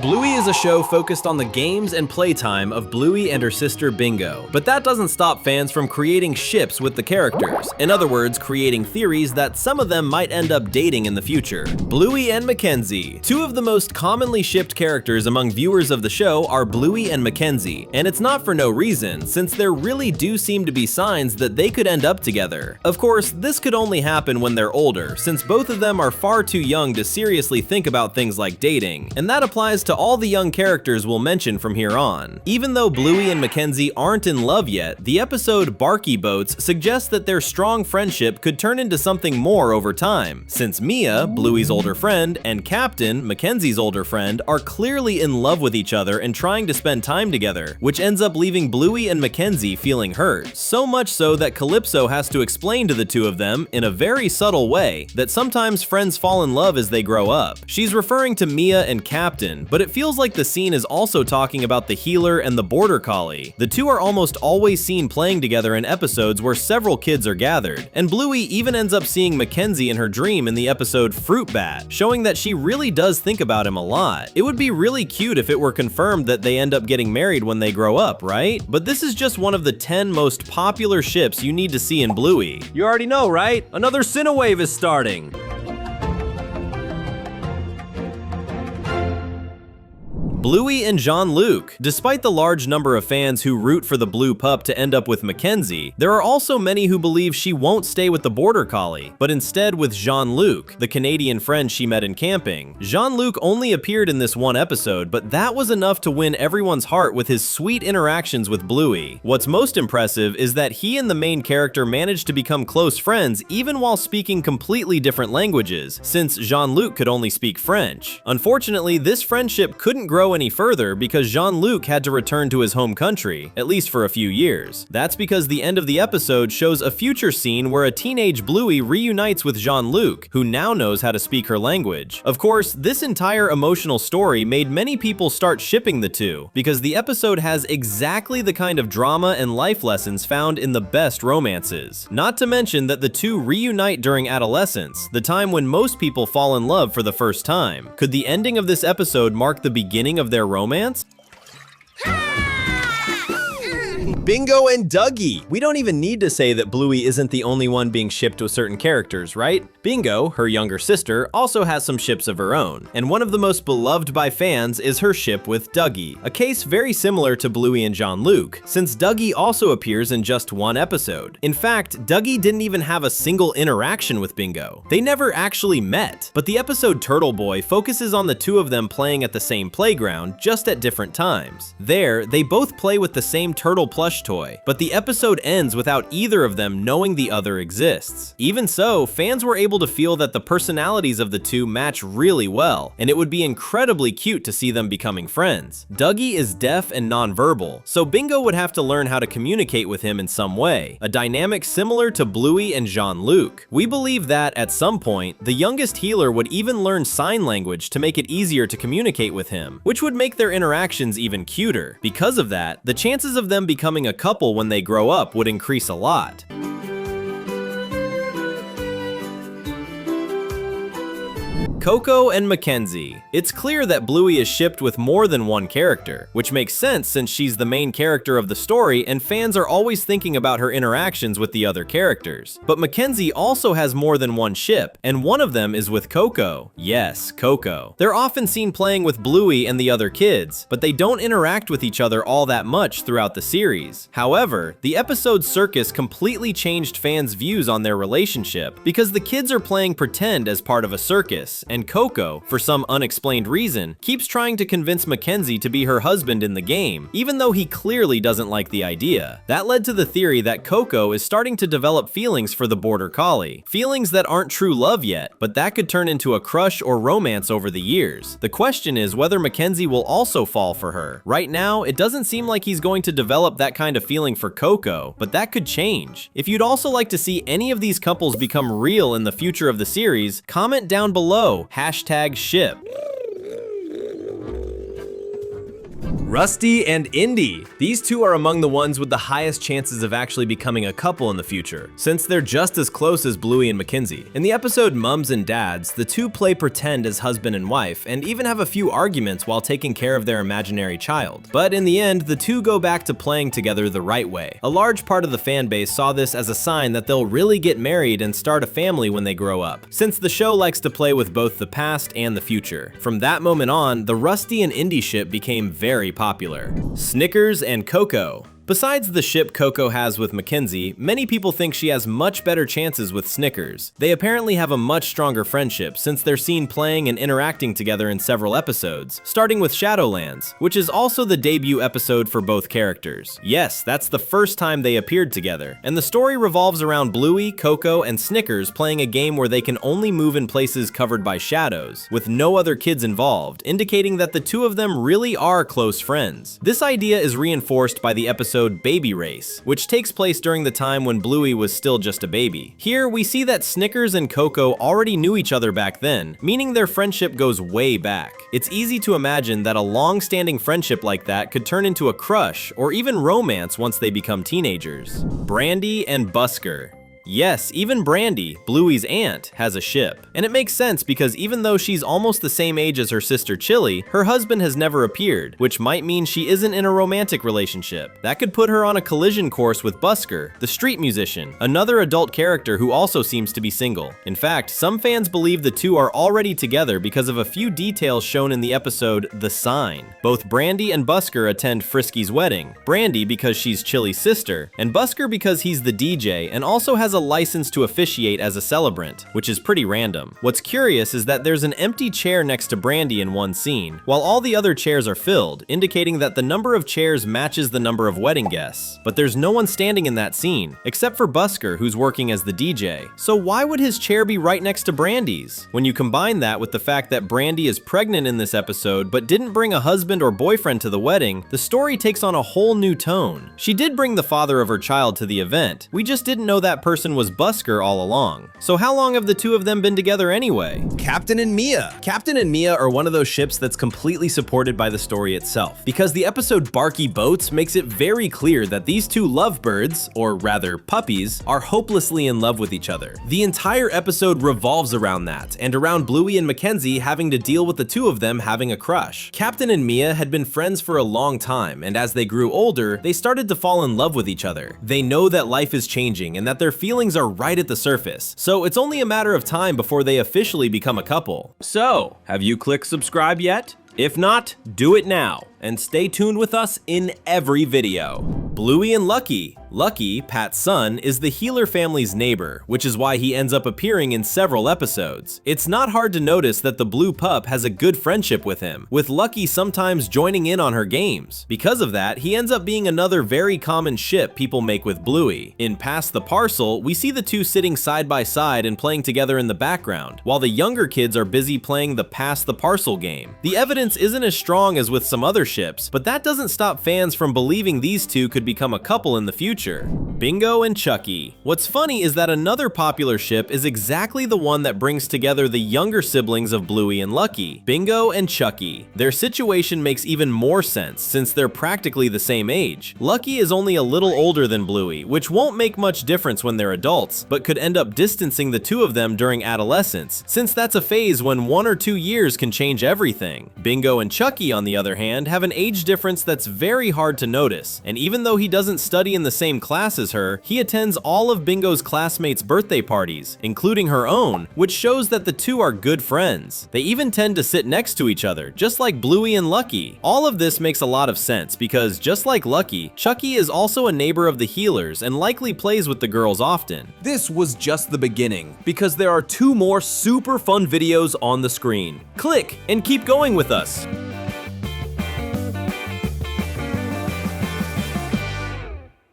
Bluey is a show focused on the games and playtime of Bluey and her sister Bingo, but that doesn't stop fans from creating ships with the characters. In other words, creating theories that some of them might end up dating in the future. Bluey and Mackenzie. Two of the most commonly shipped characters among viewers of the show are Bluey and Mackenzie, and it's not for no reason, since there really do seem to be signs that they could end up together. Of course, this could only happen when they're older, since both of them are far too young to seriously think about things like dating, and that applies to all the young characters we'll mention from here on. Even though Bluey and Mackenzie aren't in love yet, the episode Barky Boats suggests that their strong friendship could turn into something more over time, since Mia, Bluey's older friend, and Captain, Mackenzie's older friend, are clearly in love with each other and trying to spend time together, which ends up leaving Bluey and Mackenzie feeling hurt. So much so that Calypso has to explain to the two of them, in a very subtle way, that sometimes friends fall in love as they grow up. She's referring to Mia and Captain, but it feels like the scene is also talking about the healer and the border collie. The two are almost always seen playing together in episodes where several kids are gathered, and Bluey even ends up seeing Mackenzie in her dream in the episode Fruit Bat, showing that she really does think about him a lot. It would be really cute if it were confirmed that they end up getting married when they grow up, right? But this is just one of the 10 most popular ships you need to see in Bluey. You already know, right? Another Cinewave is starting! Bluey and Jean-Luc. Despite the large number of fans who root for the blue pup to end up with Mackenzie, there are also many who believe she won't stay with the border collie, but instead with Jean-Luc, the Canadian friend she met in camping. Jean-Luc only appeared in this one episode, but that was enough to win everyone's heart with his sweet interactions with Bluey. What's most impressive is that he and the main character managed to become close friends even while speaking completely different languages, since Jean-Luc could only speak French. Unfortunately, this friendship couldn't grow any further because Jean-Luc had to return to his home country, at least for a few years. That's because the end of the episode shows a future scene where a teenage Bluey reunites with Jean-Luc, who now knows how to speak her language. Of course, this entire emotional story made many people start shipping the two, because the episode has exactly the kind of drama and life lessons found in the best romances. Not to mention that the two reunite during adolescence, the time when most people fall in love for the first time. Could the ending of this episode mark the beginning of their romance? Bingo and Dougie. We don't even need to say that Bluey isn't the only one being shipped with certain characters, right? Bingo, her younger sister, also has some ships of her own, and one of the most beloved by fans is her ship with Dougie, a case very similar to Bluey and Jean-Luc, since Dougie also appears in just one episode. In fact, Dougie didn't even have a single interaction with Bingo. They never actually met, but the episode Turtle Boy focuses on the two of them playing at the same playground, just at different times. There, they both play with the same turtle plush toy, but the episode ends without either of them knowing the other exists. Even so, fans were able to feel that the personalities of the two match really well, and it would be incredibly cute to see them becoming friends. Dougie is deaf and nonverbal, so Bingo would have to learn how to communicate with him in some way, a dynamic similar to Bluey and Jean-Luc. We believe that, at some point, the youngest healer would even learn sign language to make it easier to communicate with him, which would make their interactions even cuter. Because of that, the chances of them becoming a couple when they grow up would increase a lot. Koko and Mackenzie. It's clear that Bluey is shipped with more than one character, which makes sense since she's the main character of the story and fans are always thinking about her interactions with the other characters. But Mackenzie also has more than one ship, and one of them is with Koko. Yes, Koko. They're often seen playing with Bluey and the other kids, but they don't interact with each other all that much throughout the series. However, the episode Circus completely changed fans' views on their relationship, because the kids are playing pretend as part of a circus, and Koko, for some unexplained reason, keeps trying to convince Mackenzie to be her husband in the game, even though he clearly doesn't like the idea. That led to the theory that Koko is starting to develop feelings for the border collie. Feelings that aren't true love yet, but that could turn into a crush or romance over the years. The question is whether Mackenzie will also fall for her. Right now, it doesn't seem like he's going to develop that kind of feeling for Koko, but that could change. If you'd also like to see any of these couples become real in the future of the series, comment down below, #ship. Rusty and Indy. These two are among the ones with the highest chances of actually becoming a couple in the future, since they're just as close as Bluey and Mackenzie. In the episode Mums and Dads, the two play pretend as husband and wife, and even have a few arguments while taking care of their imaginary child. But in the end, the two go back to playing together the right way. A large part of the fan base saw this as a sign that they'll really get married and start a family when they grow up, since the show likes to play with both the past and the future. From that moment on, the Rusty and Indy ship became very popular. Snickers and Koko. Besides the ship Koko has with Mackenzie, many people think she has much better chances with Snickers. They apparently have a much stronger friendship since they're seen playing and interacting together in several episodes, starting with Shadowlands, which is also the debut episode for both characters. Yes, that's the first time they appeared together, and the story revolves around Bluey, Koko, and Snickers playing a game where they can only move in places covered by shadows, with no other kids involved, indicating that the two of them really are close friends. This idea is reinforced by the episode Baby Race, which takes place during the time when Bluey was still just a baby. Here, we see that Snickers and Koko already knew each other back then, meaning their friendship goes way back. It's easy to imagine that a long-standing friendship like that could turn into a crush or even romance once they become teenagers. Brandy and Busker. Yes, even Brandy, Bluey's aunt, has a ship. And it makes sense because even though she's almost the same age as her sister Chili, her husband has never appeared, which might mean she isn't in a romantic relationship. That could put her on a collision course with Busker, the street musician, another adult character who also seems to be single. In fact, some fans believe the two are already together because of a few details shown in the episode The Sign. Both Brandy and Busker attend Frisky's wedding, Brandy because she's Chili's sister, and Busker because he's the DJ and also has a license to officiate as a celebrant, which is pretty random. What's curious is that there's an empty chair next to Brandy in one scene, while all the other chairs are filled, indicating that the number of chairs matches the number of wedding guests. But there's no one standing in that scene, except for Busker, who's working as the DJ. So why would his chair be right next to Brandy's? When you combine that with the fact that Brandy is pregnant in this episode but didn't bring a husband or boyfriend to the wedding, the story takes on a whole new tone. She did bring the father of her child to the event, we just didn't know that person was Busker all along. So how long have the two of them been together anyway? Captain and Mia. Captain and Mia are one of those ships that's completely supported by the story itself, because the episode Barky Boats makes it very clear that these two lovebirds, or rather puppies, are hopelessly in love with each other. The entire episode revolves around that, and around Bluey and Mackenzie having to deal with the two of them having a crush. Captain and Mia had been friends for a long time, and as they grew older, they started to fall in love with each other. They know that life is changing and that their feelings are right at the surface, so it's only a matter of time before they officially become a couple. So, have you clicked subscribe yet? If not, do it now, and stay tuned with us in every video. Bluey and Lucky. Lucky, Pat's son, is the Healer family's neighbor, which is why he ends up appearing in several episodes. It's not hard to notice that the blue pup has a good friendship with him, with Lucky sometimes joining in on her games. Because of that, he ends up being another very common ship people make with Bluey. In Pass the Parcel, we see the two sitting side by side and playing together in the background, while the younger kids are busy playing the Pass the Parcel game. The evidence isn't as strong as with some other ships, but that doesn't stop fans from believing these two could become a couple in the future. Bingo and Chucky. What's funny is that another popular ship is exactly the one that brings together the younger siblings of Bluey and Lucky, Bingo and Chucky. Their situation makes even more sense since they're practically the same age. Lucky is only a little older than Bluey, which won't make much difference when they're adults, but could end up distancing the two of them during adolescence, since that's a phase when 1 or 2 years can change everything. Bingo and Chucky, on the other hand, have an age difference that's very hard to notice, and even though he doesn't study in the same class as her, he attends all of Bingo's classmates' birthday parties, including her own, which shows that the two are good friends. They even tend to sit next to each other, just like Bluey and Lucky. All of this makes a lot of sense because, just like Lucky, Chucky is also a neighbor of the Healers and likely plays with the girls often. This was just the beginning, because there are 2 more super fun videos on the screen. Click and keep going with us!